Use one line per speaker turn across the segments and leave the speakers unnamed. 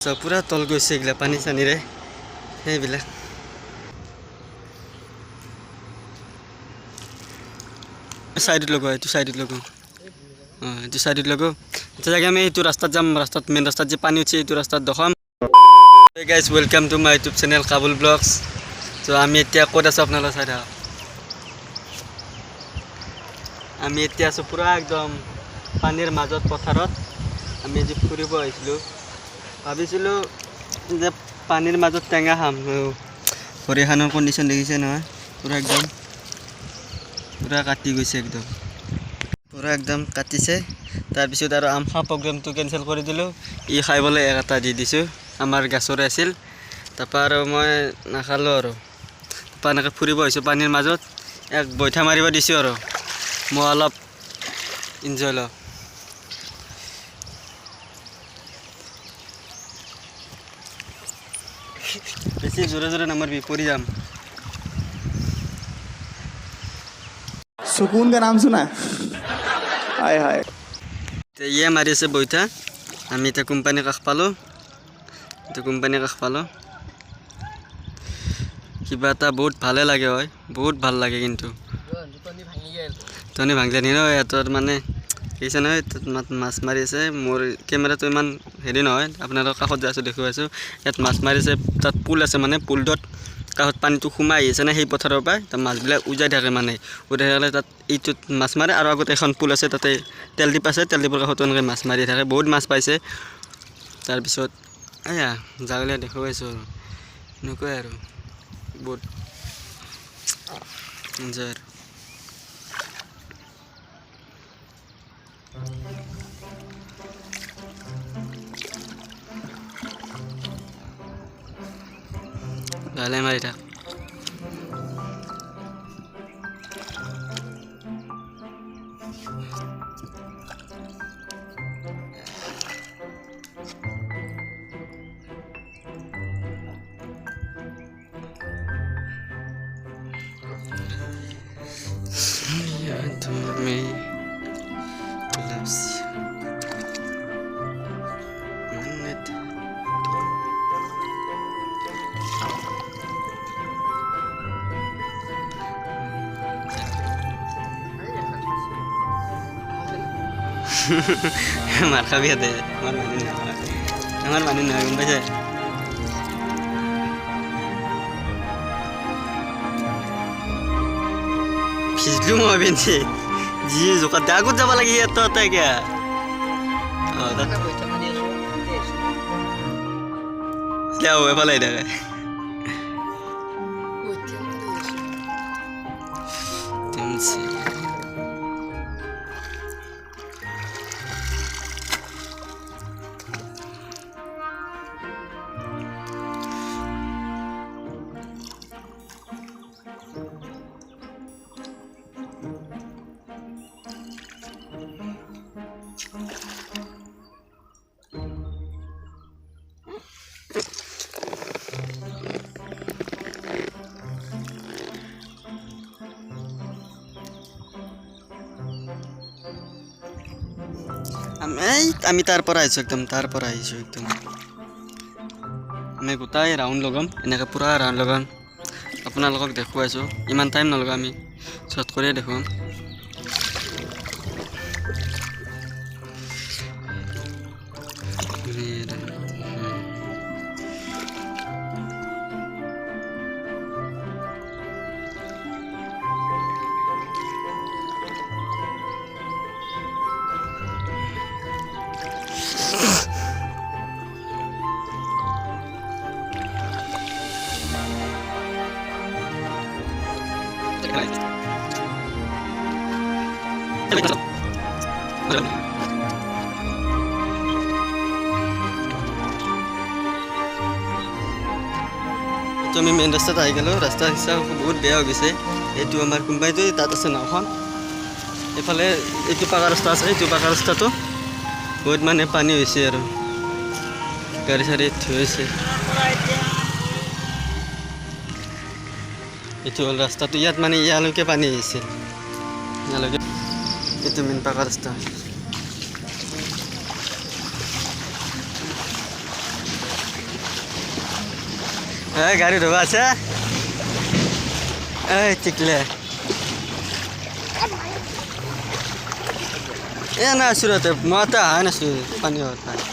পুৰা তল গৈছে এইগিলা পানী চানীৰে সেইবিলাক সাইডত লগো এইটো সাইডত লগো এইটো সাইডত লগো এতিয়া জাগে আমি এইটো ৰাস্তাত যাম ৰাস্তাত মেইন ৰাস্তাত যে পানী উঠছে এইটো ৰাস্তাত দেখাম Hey guys, welcome to my YouTube channel Kabul Vlogs. So আমি এতিয়া ক'ত আছো আপোনালোকে চাই থাকক আমি এতিয়া আছো পুৰা একদম পানীৰ মাজত পথাৰত আমি যে ফুৰিব আহিছিলো ভাবিছিলো যে পানীৰ মাজত টেঙা খাম হৰিহানৰ কন্ডিশন দেখিছে নহয় পুৰা একদম পুৰা কাটি গৈছে একদম পুৰা একদম কাটিছে তাৰ পিছত আৰু আম খা প্ৰগ্ৰামটো কেনসেল কৰি দিলো ই খাইবলৈ এটা দি দিছো আমাৰ গাছৰে আছিল তাৰপা আৰু মই নাখালো আৰু পানীকে ফুৰিব আহিছো পানীৰ মাজত এক বৈঠা মাৰিব দিছো আৰু মই অলপ এনজয় ল বেছি জোৰে জোৰে নামাৰবি পৰি যাম
सुकून का नाम सुना हाय हाय
तो ये मारी से बैठा আমি এটা কোম্পানী কাষ পালো এটা কোম্পানী কাষ পালো কিবা এটা বহুত ভালে লাগে হয় বহুত ভাল লাগে কিন্তু তনি ভাঙলে নি নহয় এতৰ মানে কিছে নহয় মাছ মাৰি আছে মোৰ কেমেৰাটো ইমান হেৰি নহয় আপোনালোকৰ কাষত যাইছো দেখুৱাই আছো ইয়াত মাছ মাৰিছে তাত পুল আছে মানে পুলডত কাষত পানীটো সোমাই আহিছে না সেই পথাৰৰ পৰা তা মাছবিলাক উজাই থাকে মানে উজাই থাকিলে তাত এইটোত মাছ মাৰে আৰু আগত এখন পুল আছে তাতে তেল ডিপ আছে তেল ডিপৰ কাষত এনেকৈ মাছ মাৰি থাকে বহুত মাছ পাইছে তাৰপিছত আয়া যাগলে দেখুৱাইছো আৰু এনেকুৱাই আৰু বহুত এনজয় ভালে মাৰি থাক মার খাবি হাতে আমার মানি না গম পাইছে ভিজলো মই বেঞ্চি যি জোকা আগত যাব লাগে ইয়াত তই কিয়া যাও এফালে থাকে আমি তাৰপৰা আহিছো একদম তাৰপৰা আহিছো একদম আমি গোটাই ৰাউণ্ড লগাম এনেকৈ পুৰা ৰাউণ্ড লগাম আপোনালোকক দেখুৱাইছো ইমান টাইম নলগাম আমি চট কৰিয়ে দেখুৱাম তো আমি মেইন ৰাস্তাত আহি গ'লো ৰাস্তা হিচাপ বহুত বেয়া হৈ গৈছে এইটো আমাৰ কোম্পানীটো তাত আছে নাওখন এইফালে এইটো পাকা ৰাস্তা আছে এইটো পাকা ৰাস্তাটো বহুত মানে পানী হৈছে আৰু গাড়ী চাড়ী থৈছে এইটো হ'ল ৰাস্তাটো ইয়াত মানে ইয়ালৈকে পানী আহিছে ইয়ালৈকে এইটো মেইন পাকা ৰাস্তা গাড়ী ধোৱা আছে এই টিকলে না আছোঁ ৰ মই তো অহা নাছোঁ পানী হোৱাৰ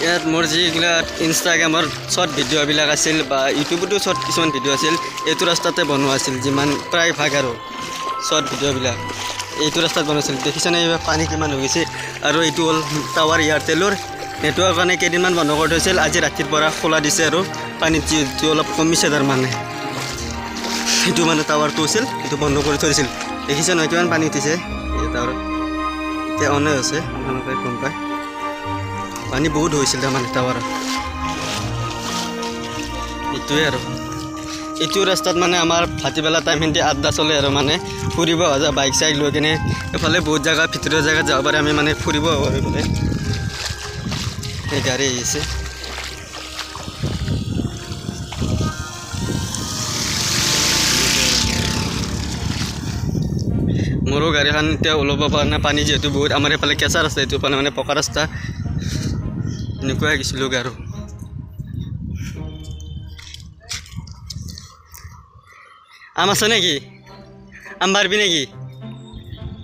ইয়াত মোৰ যিগিলা ইনষ্টাগ্ৰামৰ শ্বৰ্ট ভিডিঅ'বিলাক আছিল বা ইউটিউবতো শ্বৰ্ট কিছুমান ভিডিঅ' আছিল এইটো ৰাস্তাতে বনোৱা আছিল যিমান প্ৰায় ভাগ আৰু শ্বৰ্ট ভিডিঅ'বিলাক এইটো ৰাস্তাত বনাইছিল দেখিছেনে এইবাৰ পানী কিমান হৈ গৈছে আৰু এইটো হ'ল টাৱাৰ এয়াৰটেলৰ নেটৱৰ্কৰ কাৰণে কেইদিনমান বন্ধ কৰি থৈছিল আজি ৰাতিৰ পৰা খোলা দিছে আৰু পানীত যি অলপ কমিছে তাৰমানে এইটো মানে টাৱাৰটো আছিল এইটো বন্ধ কৰি থৈ দিছিল দেখিছে নহয় কিমান পানী উঠিছে এই টাৱাৰত এতিয়া অনে হৈছে আপোনালোকে গম পায় পানী বহুত হৈছিল তাৰমানে টাৱাৰত এইটোৱে আৰু এইটো ৰাস্তাত মানে আমাৰ ভাটিবেলা টাইমখিনি আড্ডা চলে আৰু মানে ফুৰিব অহা যায় বাইক চাইক লৈ কিনে এইফালে বহুত জেগা ভিতৰীয়া জেগাত যাব পাৰে আমি মানে ফুৰিব এইফালে এই গাড়ী আহিছে মোৰো গাড়ীখন এতিয়া ওলাব পৰা নাই পানী যিহেতু বহুত আমাৰ এইফালে কেঁচা ৰাস্তা এইটো মানে পকা ৰাস্তা এনেকুৱাই গৈছিলোঁ আৰু আম আছে নেকি আম পাৰিবি নেকি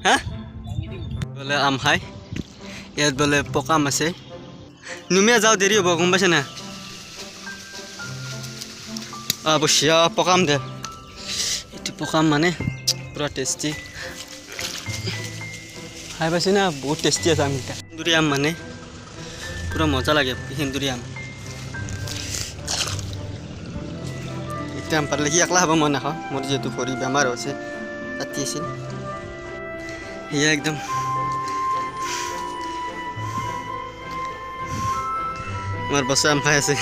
হা বোলে আম খাই ইয়াত বোলে পকা আম আছে নুমিয়া যাওঁ দেৰি হ'ব গম পাইছে না অৱশ্যে পকা আম দে এইটো পকা আম মানে পুৰা টেষ্টি খাই পাইছে না বহুত টেষ্টি আছে আমকেইটা সেন্দুৰী আম মানে পুৰা মজা লাগে সেন্দুৰী আম এতিয়া আম পাৰিলে সি একলা খাব মই নাখাওঁ মোৰ যিহেতু ভৰি বেমাৰ হৈছে কাটি আছিল সেয়া একদম আমাৰ বছৰ আম খাই আছে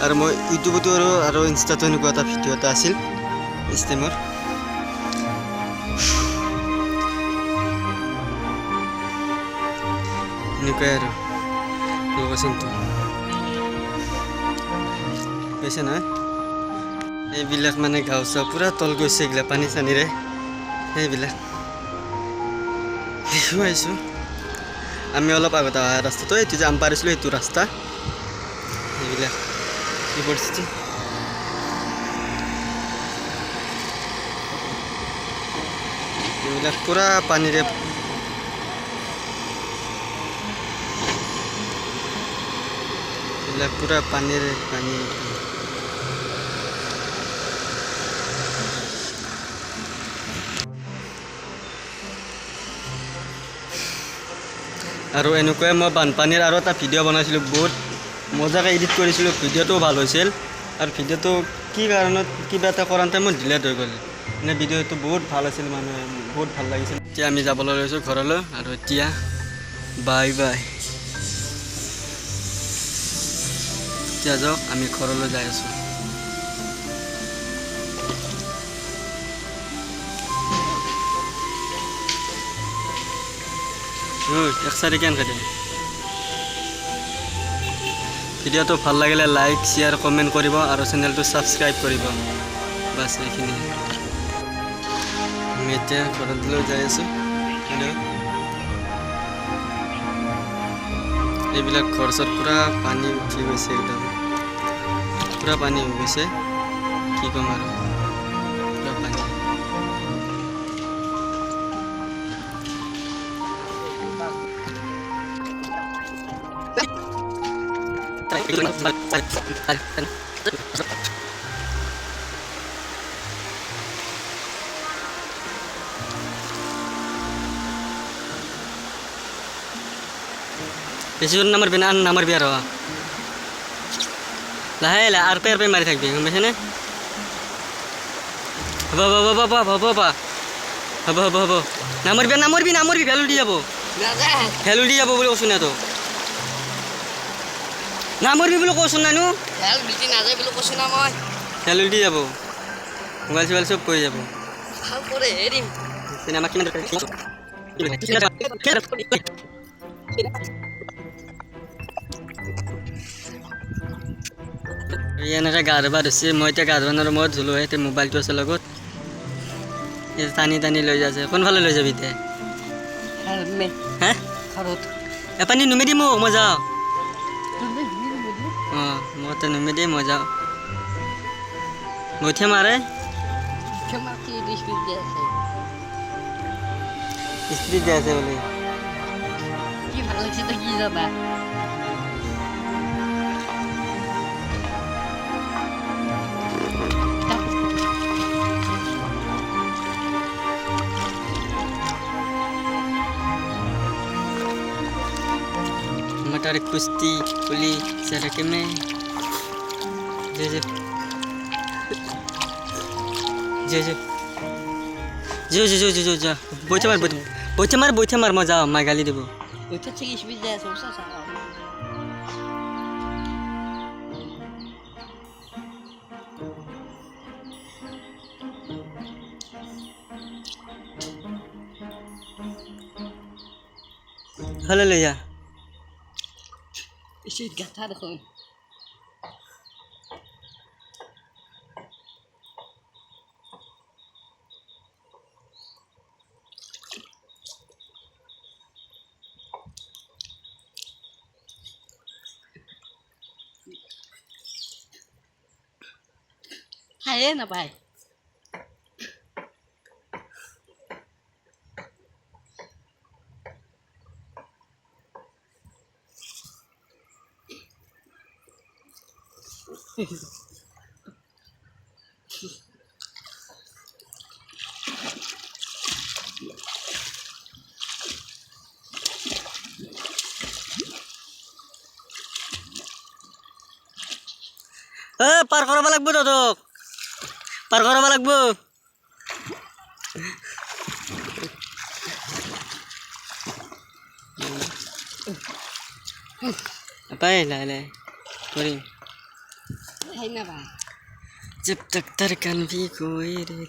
আৰু মই ইউটিউবতো আৰু ইনষ্টাতো এনেকুৱা এটা ভিডিঅ' এটা আছিল ষ্টেমৰ এনেকুৱাই আৰু লোকেশ্যনটো কৈছে নহয় এইবিলাক মানে গাঁও চাওঁ পূৰা তল গৈছে এইগিলা পানী চানীৰে সেইবিলাক দেখুৱাইছোঁ আমি অলপ আগত অহা ৰাস্তাটো এইটো যে আম পাৰিছিলোঁ সেইটো ৰাস্তা এইবিলাক কি পৰিস্থিতি এইবিলাক পূৰা পানীৰে এইবিলাক পূৰা পানীৰে পানী আৰু এনেকুৱাই মই বানপানীৰ আৰু এটা ভিডিঅ' বনাইছিলোঁ বহুত মজাকৈ এডিট কৰিছিলোঁ ভিডিঅ'টোও ভাল হৈছিল আৰু ভিডিঅ'টো কি কাৰণত কিবা এটা কৰাওঁতে মোৰ ডিলেট হৈ গ'ল মানে ভিডিঅ'টো বহুত ভাল আছিল মানুহে বহুত ভাল লাগিছিল এতিয়া আমি যাবলৈ লৈছোঁ ঘৰলৈ আৰু এতিয়া বাই বাই এতিয়া যাওক আমি ঘৰলৈ যাই আছোঁ এক চাৰি কেন খাই দিম ভিডিঅ'টো ভাল লাগিলে লাইক শ্বেয়াৰ কমেণ্ট কৰিব আৰু চেনেলটো ছাবস্ক্ৰাইব কৰিব বাছ এইখিনি আমি এতিয়া ঘৰলৈ যাই আছোঁ এইবিলাক ঘৰ চৰ পূৰা পানী উঠি গৈছে একদম পূৰা পানী হৈ গৈছে কি ক'ম আৰু পূৰা পানী বেছি জোর নামারবি না নামারবি আর লাহে লাহে আর পে মারি থাকবি গম পাইছে না হব হব হব হব হব হব হব হব নামারবি নামারবি নামারবি ভ্যালু দিয়ে যাব ভ্যালু দিয়ে যাব বলে কৈছো না তো নামৰবি বুলি কৈছোঁ নানো
খেল বিজি নাযায় বুলি কৈছোঁ না মই
খেল উল্টি যাব মোবাইল চোবাইল চব পৰি যাব
ভাল কৰে এৰিম
চিনেমা কিমান এনেকৈ গা ধুবা ধৰিছে মই এতিয়া গা ধুবা নোৱাৰোঁ মই ধুলোঁ এতিয়া মোবাইলটো আছে লগত এই টানি টানি লৈ যাইছে কোনফালে লৈ যাবি এতিয়া
হেলমেট
হে
ঘৰত
এপানী নুমি দি মোক মই যাওঁ অঁ মই তো নুমি দি মই যাওঁ গৈঠে মাৰে স্ত্ৰী দিয়া আছে বোলে
কি ভাল লাগিছে তই কি যাবা
मटर कुश्ती पुली सड़क में जे जे जे जे जो जो जो जो जो जो बोचे मार मजा मैं गाली देबो
ওইটা থেকে স্পিড যায় সমস্যা সারা
হলে ले जा
স্পিড গাথা দেখুন হারে না ভাই
পার করবা লাগবো তোক পার করবা লাগবো পাই লাই লাই করিম
হাই না ভাই
जब तक धड़कन भी कोई रे